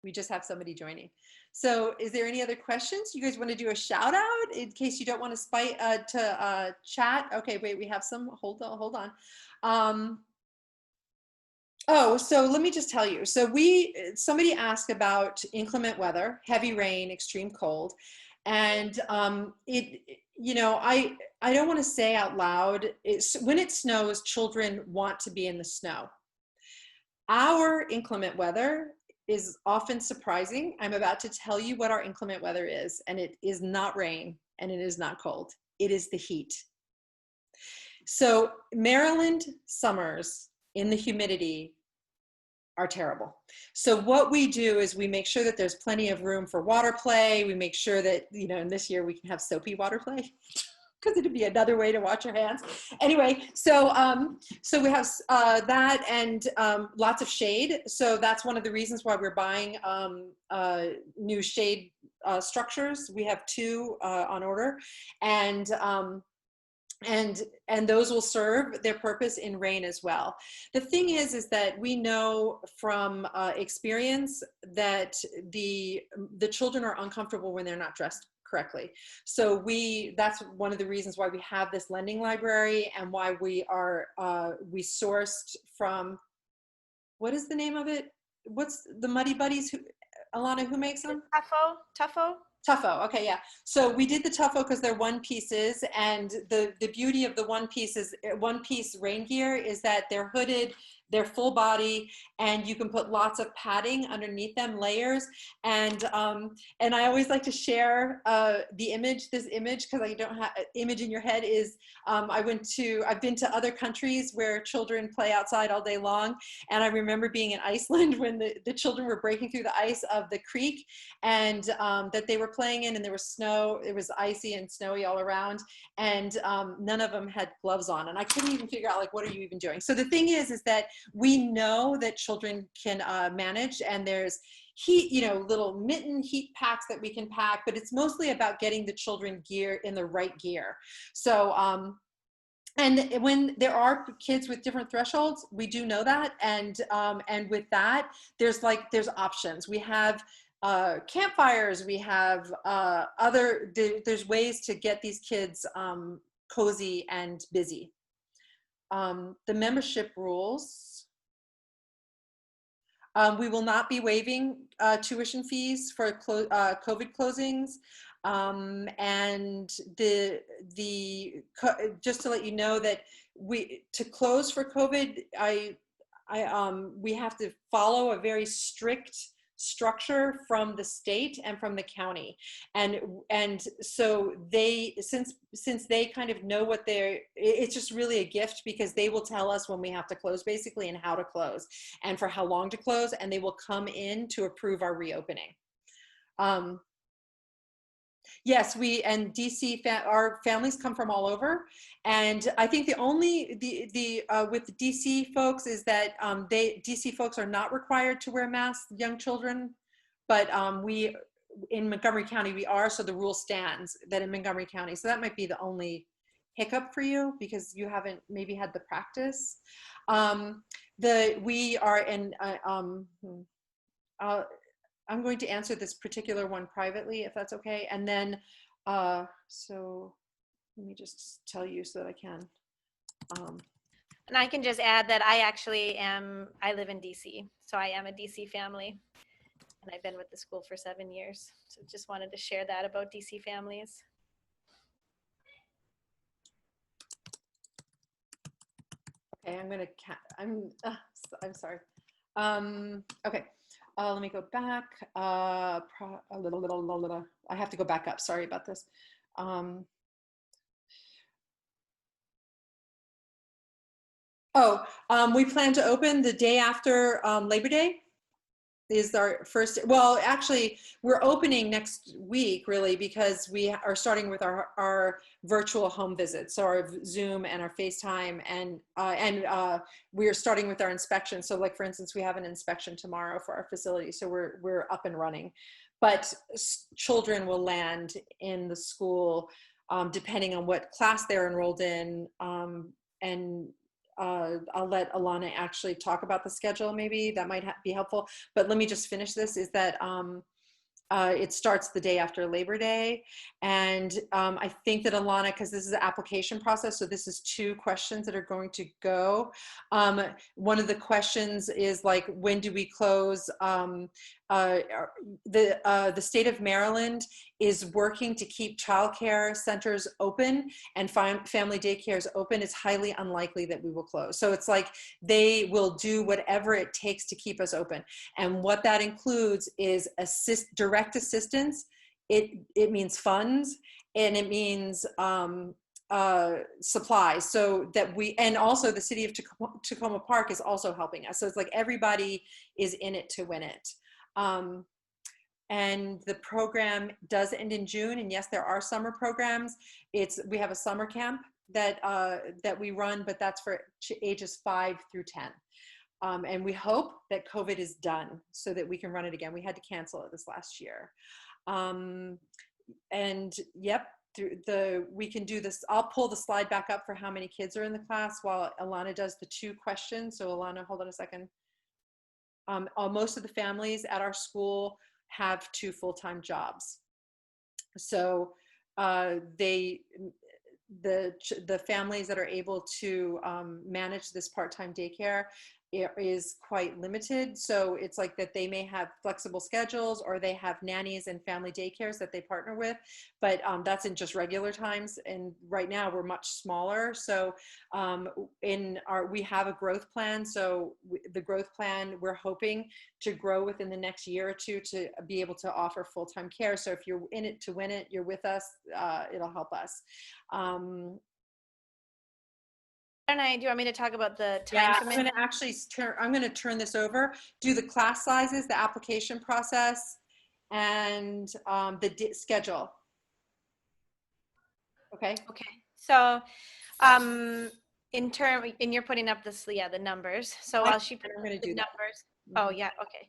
We just have somebody joining. So is there any other questions? You guys want to do a shout out in case you don't want to chat? Okay, wait, we have some, hold on. So let me just tell you. So somebody asked about inclement weather, heavy rain, extreme cold. And I don't want to say out loud, when it snows, children want to be in the snow. Our inclement weather is often surprising. I'm about to tell you what our inclement weather is, and it is not rain and it is not cold. It is the heat. So Maryland summers in the humidity are terrible. So what we do is we make sure that there's plenty of room for water play. We make sure that, you know, in this year we can have soapy water play because it'd be another way to wash your hands. Anyway, so so we have that and lots of shade. So that's one of the reasons why we're buying new shade structures. We have 2 on order, and those will serve their purpose in rain as well. The thing is that we know from experience that the children are uncomfortable when they're not dressed correctly. So that's one of the reasons why we have this lending library and why we sourced from, what is the name of it? What's the Muddy Buddies? Alana, who makes them? Tuffo. Tuffo, okay, yeah. So we did the Tuffo because they're one pieces, and the beauty of the one piece rain gear is that they're hooded, they're full body, and you can put lots of padding underneath them, layers. And I always like to share this image because I don't have image in your head is I've been to other countries where children play outside all day long, and I remember being in Iceland when the children were breaking through the ice of the creek, and that they were playing in, and there was snow. It was icy and snowy all around, and none of them had gloves on, and I couldn't even figure out, like, what are you even doing? So the thing is that we know that children can manage, and there's heat, you know, little mitten heat packs that we can pack, but it's mostly about getting the children gear in the right gear. So and when there are kids with different thresholds, we do know that, and with that, there's options. We have campfires, we have there's ways to get these kids cozy and busy. The membership rules. We will not be waiving tuition fees for COVID closings. And just to let you know that to close for COVID, we have to follow a very strict structure from the state and from the county, and so since they kind of know what it's just really a gift because they will tell us when we have to close basically and how to close and for how long to close, and they will come in to approve our reopening. Yes, our families come from all over, and I think the with the DC folks is that DC folks are not required to wear masks, young children, but we in Montgomery County we are, so the rule stands that in Montgomery County. So that might be the only hiccup for you because you haven't maybe had the practice. We are in. I'm going to answer this particular one privately, if that's okay. And then, so let me just tell you so that I can. And I can just add that I live in DC, so I am a DC family, and I've been with the school for 7 years. So just wanted to share that about DC families. Okay, I'm sorry. Okay. Let me go back a little. I have to go back up. Sorry about this. We plan to open the day after Labor Day. Is our first, well, actually, we're opening next week, really, because we are starting with our virtual home visits, so our Zoom and our FaceTime, and we are starting with our inspection. So, like, for instance, we have an inspection tomorrow for our facility, so we're up and running. But children will land in the school depending on what class they're enrolled in, and I'll let Alana actually talk about the schedule. Maybe that might be helpful, but let me just finish this is that it starts the day after Labor Day. And I think that Alana, because this is an application process, so this is 2 questions that are going to go. One of the questions is like, when do we close? The state of Maryland is working to keep childcare centers open and family daycares open. It's highly unlikely that we will close. So it's like they will do whatever it takes to keep us open. And what that includes is direct assistance. It means funds, and it means supplies, so that and also the city of Tacoma Park is also helping us. So it's like everybody is in it to win it. And the program does end in June. And yes, there are summer programs. We have a summer camp that we run, but that's for ages 5 through 10. And we hope that COVID is done so that we can run it again. We had to cancel it this last year. And yep, we can do this. I'll pull the slide back up for how many kids are in the class while Alana does the 2 questions. So Alana, hold on a second. Most of the families at our school have 2 full-time jobs. So the families that are able to manage this part-time daycare is quite limited. So it's like that they may have flexible schedules, or they have nannies and family daycares that they partner with, but that's in just regular times. And right now we're much smaller. So we have a growth plan. So the growth plan, we're hoping to grow within the next year or 2 to be able to offer full-time care. So if you're in it to win it, you're with us, it'll help us. Do you want me to talk about the time Yeah, commitment? I'm going to turn this over, do the class sizes, the application process, and the schedule. Okay. Okay. So, and you're putting up the numbers. So while she puts I'm up going to the do that. numbers. Oh yeah. Okay.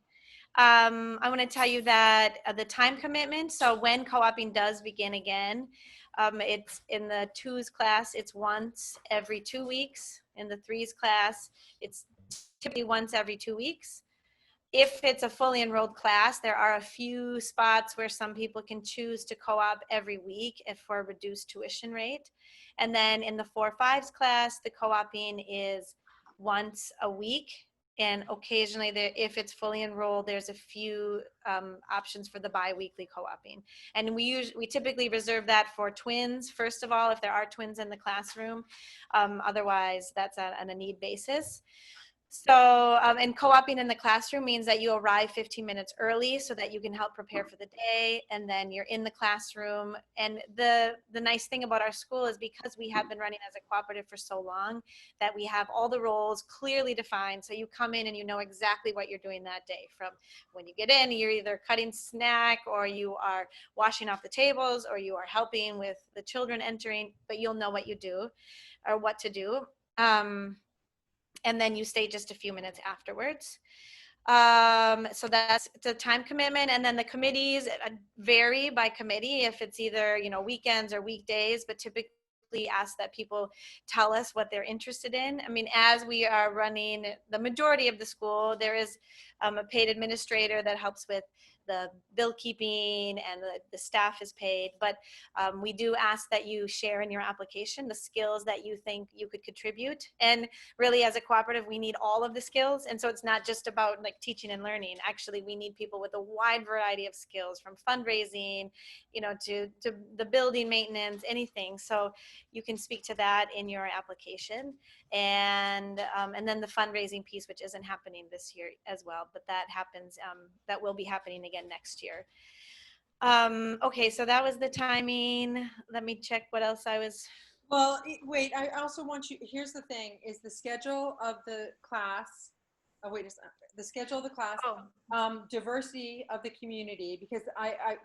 I want to tell you that the time commitment. So when co-oping does begin again, it's in the 2s class, it's once every 2 weeks. In the 3s class, it's typically once every 2 weeks. If it's a fully enrolled class, there are a few spots where some people can choose to co-op every week for a reduced tuition rate. And then in the 4-5s class, the co-oping is once a week. And occasionally, if it's fully enrolled, there's a few options for the bi-weekly co-oping. And we typically reserve that for twins, first of all, if there are twins in the classroom. Otherwise, that's on a need basis. So, and co-oping in the classroom means that you arrive 15 minutes early so that you can help prepare for the day, and then you're in the classroom. And the nice thing about our school is because we have been running as a cooperative for so long that we have all the roles clearly defined. So you come in and you know exactly what you're doing that day. From when you get in, you're either cutting snack, or you are washing off the tables, or you are helping with the children entering, but you'll know what you do or what to do. And then you stay just a few minutes afterwards. So that's the time commitment. And then the committees vary by committee, if it's either, weekends or weekdays, but typically ask that people tell us what they're interested in. I mean, as we are running the majority of the school, there is a paid administrator that helps with the bill keeping, and the staff is paid. But we do ask that you share in your application the skills that you think you could contribute. And really, as a cooperative, we need all of the skills. And so it's not just about like teaching and learning. Actually, we need people with a wide variety of skills, from fundraising, to the building maintenance, anything. So you can speak to that in your application. And then the fundraising piece, which isn't happening this year as well, but that happens, that will be happening again next year. Okay, so that was the timing. Let me check what else I was. Well, wait, I also want you, here's the thing, is the schedule of the class. Oh, wait, the schedule of the class, diversity of the community, because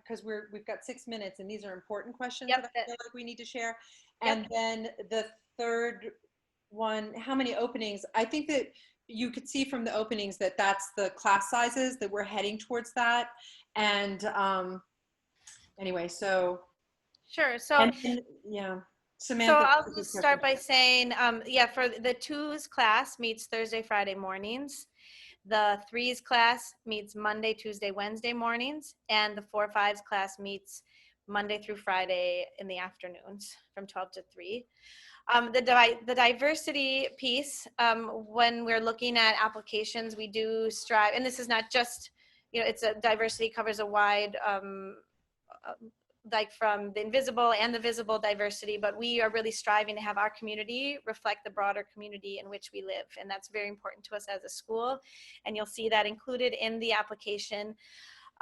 because we've got 6 minutes, and these are important questions that I feel like we need to share. And then the third one, how many openings? I think that you could see from the openings that that's the class sizes, that we're heading towards that. And anyway, so. Sure. So, yeah. Samantha, so I'll just start by saying, for the 2s class meets Thursday, Friday mornings. The 3s class meets Monday, Tuesday, Wednesday mornings. And the 4-5s class meets Monday through Friday in the afternoons from 12 to 3. The diversity piece, when we're looking at applications, we do strive, and this is not just, it's a diversity covers a wide, like from the invisible and the visible diversity, but we are really striving to have our community reflect the broader community in which we live. And that's very important to us as a school. And you'll see that included in the application.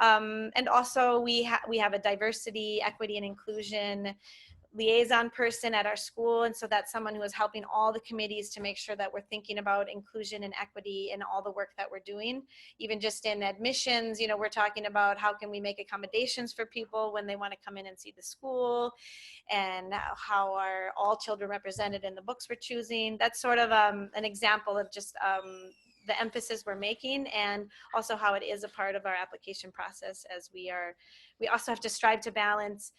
And also we have a diversity, equity, and inclusion liaison person at our school. And so that's someone who is helping all the committees to make sure that we're thinking about inclusion and equity in all the work that we're doing. Even just in admissions, we're talking about how can we make accommodations for people when they want to come in and see the school, and how are all children represented in the books we're choosing. That's sort of an example of just the emphasis we're making, and also how it is a part of our application process, as we also have to strive to balance,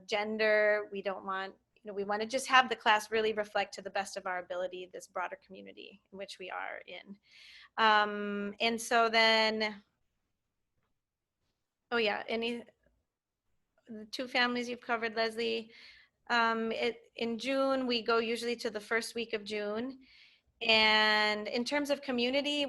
gender. We don't want, we want to just have the class really reflect to the best of our ability this broader community in which we are in. And so then, oh yeah, the two families you've covered, Leslie. In June, we go usually to the first week of June. And in terms of community,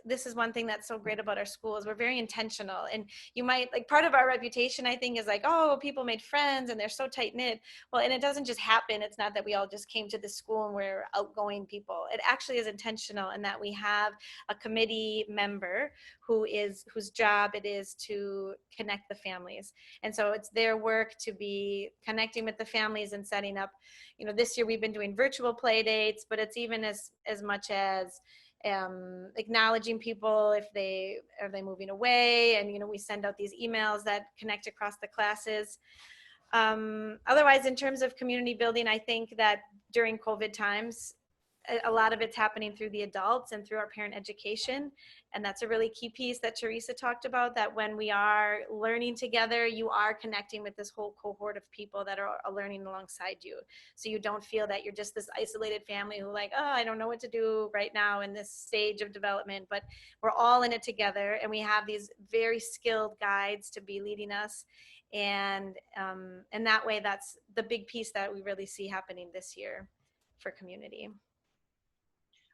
this is one thing that's so great about our school, is we're very intentional. And you might, like, part of our reputation, I think, is like, oh, people made friends and they're so tight knit. Well, and it doesn't just happen. It's not that we all just came to the school and we're outgoing people. It actually is intentional in that we have a committee member whose job it is to connect the families. And so it's their work to be connecting with the families and setting up, this year we've been doing virtual play dates, but it's even as much as acknowledging people if are they moving away, and we send out these emails that connect across the classes. Otherwise, in terms of community building, I think that during COVID times, a lot of it's happening through the adults and through our parent education. And that's a really key piece that Teresa talked about, that when we are learning together, you are connecting with this whole cohort of people that are learning alongside you. So you don't feel that you're just this isolated family who like, oh, I don't know what to do right now in this stage of development, but we're all in it together. And we have these very skilled guides to be leading us. And that way, that's the big piece that we really see happening this year for community.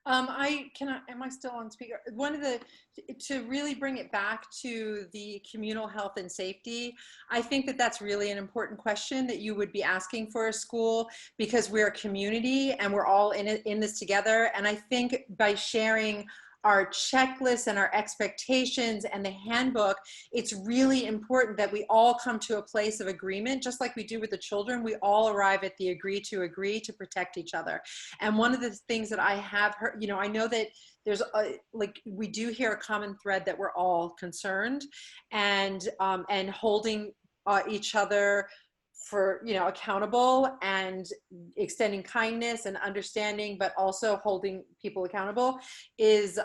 Am I still on speaker? To really bring it back to the communal health and safety, I think that that's really an important question that you would be asking for a school, because we're a community and we're all in this together. And I think by sharing our checklists and our expectations and the handbook, it's really important that we all come to a place of agreement, just like we do with the children. We all arrive at the agree to protect each other. And one of the things that I have heard, I know that there's we do hear a common thread that we're all concerned and holding each other for accountable, and extending kindness and understanding, but also holding people accountable is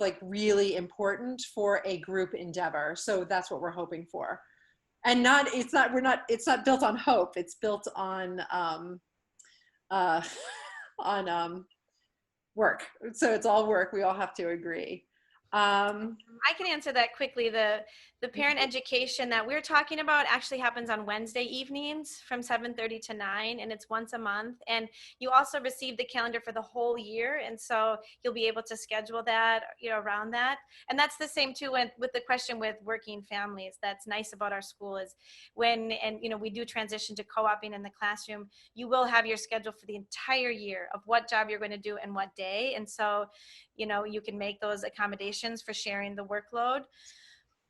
like really important for a group endeavor. So that's what we're hoping for. And it's not built on hope, it's built on work. So it's all work. We all have to agree. I can answer that quickly. The parent education that we're talking about actually happens on Wednesday evenings from 7:30 to 9, and it's once a month. And you also receive the calendar for the whole year, and so you'll be able to schedule that around that. And that's the same too with the question with working families. That's nice about our school is when we do transition to co-oping in the classroom, you will have your schedule for the entire year of what job you're going to do and what day. And so you can make those accommodations for sharing the workload.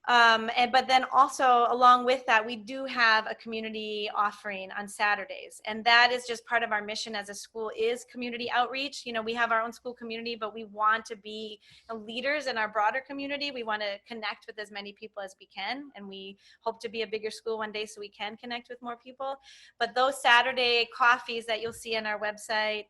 But then also along with that, we do have a community offering on Saturdays. And that is just part of our mission as a school, is community outreach. We have our own school community, but we want to be leaders in our broader community. We want to connect with as many people as we can. And we hope to be a bigger school one day so we can connect with more people. But those Saturday coffees that you'll see on our website,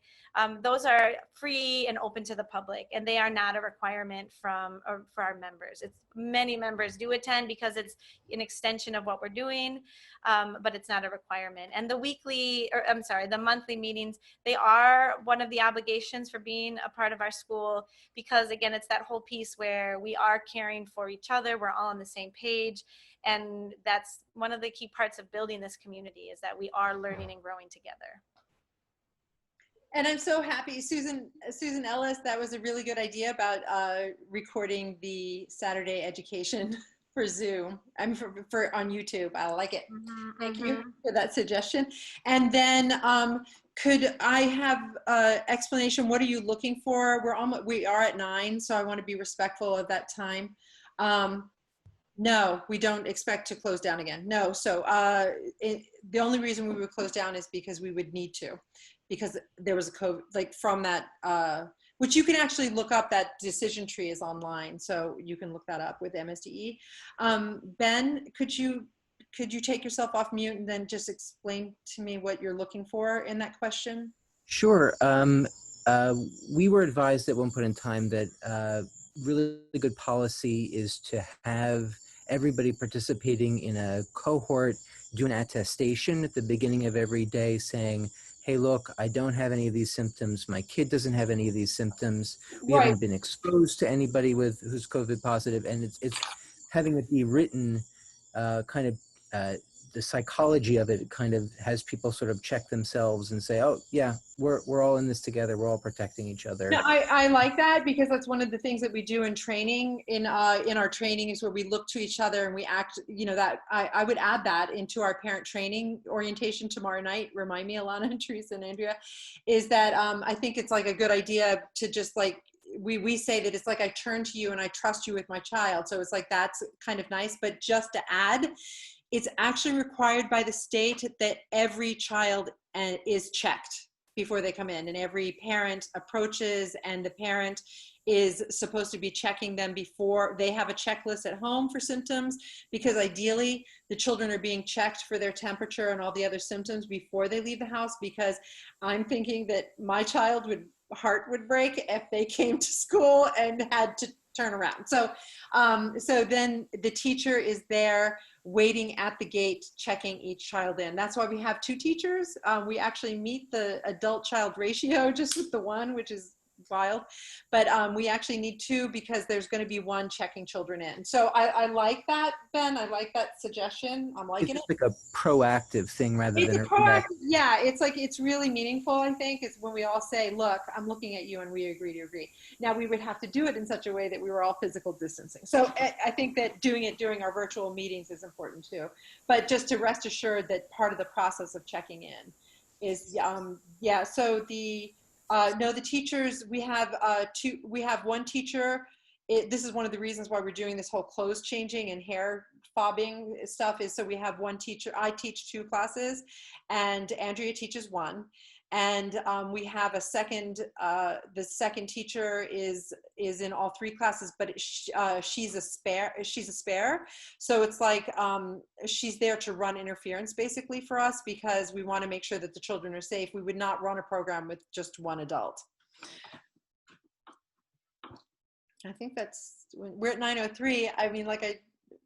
those are free and open to the public, and they are not a requirement for our members. It's many members do attend because it's an extension of what we're doing, but it's not a requirement. And the monthly meetings, they are one of the obligations for being a part of our school, because again, it's that whole piece where we are caring for each other. We're all on the same page. And that's one of the key parts of building this community, is that we are learning and growing together. And I'm so happy, Susan Ellis, that was a really good idea about recording the Saturday education for Zoom. For on YouTube. I like it. Mm-hmm, Thank you for that suggestion. And then could I have explanation? What are you looking for? We are at 9, so I want to be respectful of that time. No, we don't expect to close down again. No. So the only reason we would close down is because we would need to, because there was a COVID, like from that, which you can actually look up. That decision tree is online, so you can look that up with MSDE. Ben, could you take yourself off mute and then just explain to me what you're looking for in that question? Sure. We were advised at one point in time that really good policy is to have everybody participating in a cohort do an attestation at the beginning of every day saying, hey, look, I don't have any of these symptoms. My kid doesn't have any of these symptoms. We Right. haven't been exposed to anybody who's COVID positive. And it's having it be written kind of the psychology of it kind of has people sort of check themselves and say, oh yeah, we're all in this together. We're all protecting each other. No, I like that, because that's one of the things that we do in training, in our training, is where we look to each other and we act, that I would add that into our parent training orientation tomorrow night. Remind me, Alana and Teresa and Andrea, is that I think it's like a good idea to just like, we say that it's like I turn to you and I trust you with my child. So it's like, that's kind of nice. But just to add, it's actually required by the state that every child is checked before they come in, and every parent approaches, and the parent is supposed to be checking them before they have a checklist at home for symptoms, because ideally the children are being checked for their temperature and all the other symptoms before they leave the house, because I'm thinking that my child heart would break if they came to school and had to turn around. So then the teacher is there waiting at the gate, checking each child in. That's why we have two teachers. We actually meet the adult child ratio just with the one, which is wild. But we actually need two, because there's going to be one checking children in. So I like that, Ben. I like that suggestion. I'm liking it. It's like a proactive thing rather It's than a a proactive, reactive. yeah, it's like, it's really meaningful, I think, is when we all say, look, I'm looking at you and we agree to agree. Now, we would have to do it in such a way that we were all physical distancing. So I think that doing it during our virtual meetings is important too. But just to rest assured that part of the process of checking in is, yeah, so no, the teachers, we have one teacher. This is one of the reasons why we're doing this whole clothes changing and hair fobbing stuff, is so we have one teacher. I teach two classes and Andrea teaches one, and we have a second, the second teacher is in all three classes, but she's a spare, so it's like she's there to run interference basically for us, because we want to make sure that the children are safe. We would not run a program with just one adult. I think we're at 9:03. I mean,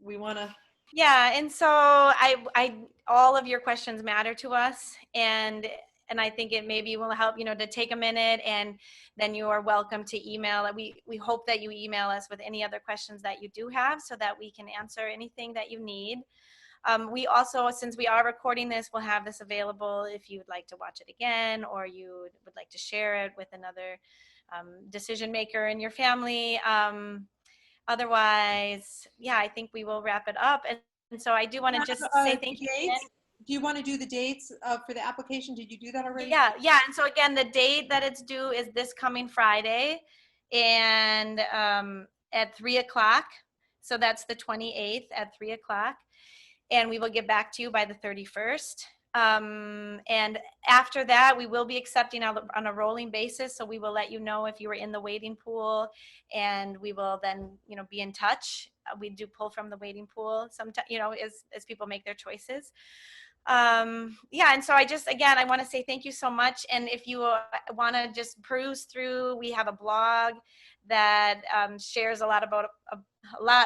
we want to. Yeah, and so all of your questions matter to us, and I think it maybe will help, to take a minute, and then you are welcome to email. We hope that you email us with any other questions that you do have, so that we can answer anything that you need. We also, since we are recording this, we'll have this available if you would like to watch it again, or you would like to share it with another decision maker in your family. Otherwise, yeah, I think we will wrap it up. And so I do want to just say thank you again. Do you want to do the dates for the application? Did you do that already? Yeah. And so again, the date that it's due is this coming Friday, and at 3:00. So that's the 28th at 3:00. And we will get back to you by the 31st. And after that, we will be accepting on a rolling basis. So we will let you know if you were in the waiting pool, and we will then, be in touch. We do pull from the waiting pool sometimes, as people make their choices. Yeah, and so I want to say thank you so much. And if you want to just peruse through, we have a blog that shares a lot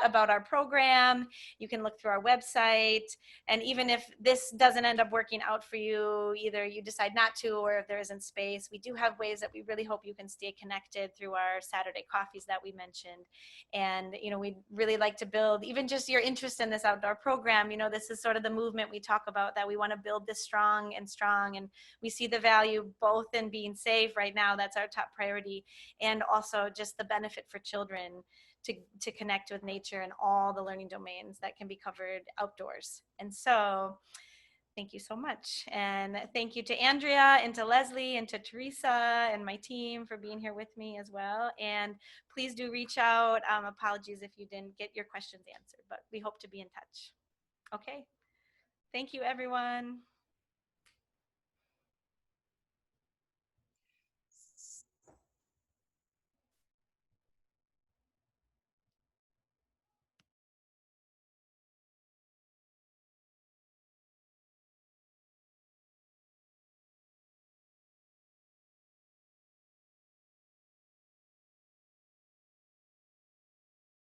about our program. You can look through our website, and even if this doesn't end up working out for you, either you decide not to, or if there isn't space, we do have ways that we really hope you can stay connected through our Saturday coffees that we mentioned. And we'd really like to build even just your interest in this outdoor program. This is sort of the movement we talk about, that we want to build this strong, and we see the value both in being safe right now, that's our top priority, and also just the benefit for children to connect with nature and all the learning domains that can be covered outdoors. And so Thank you so much. And thank you to Andrea and to Leslie and to Teresa and my team for being here with me as well. And please do reach out. Apologies if you didn't get your questions answered, but we hope to be in touch. Okay. Thank you, everyone.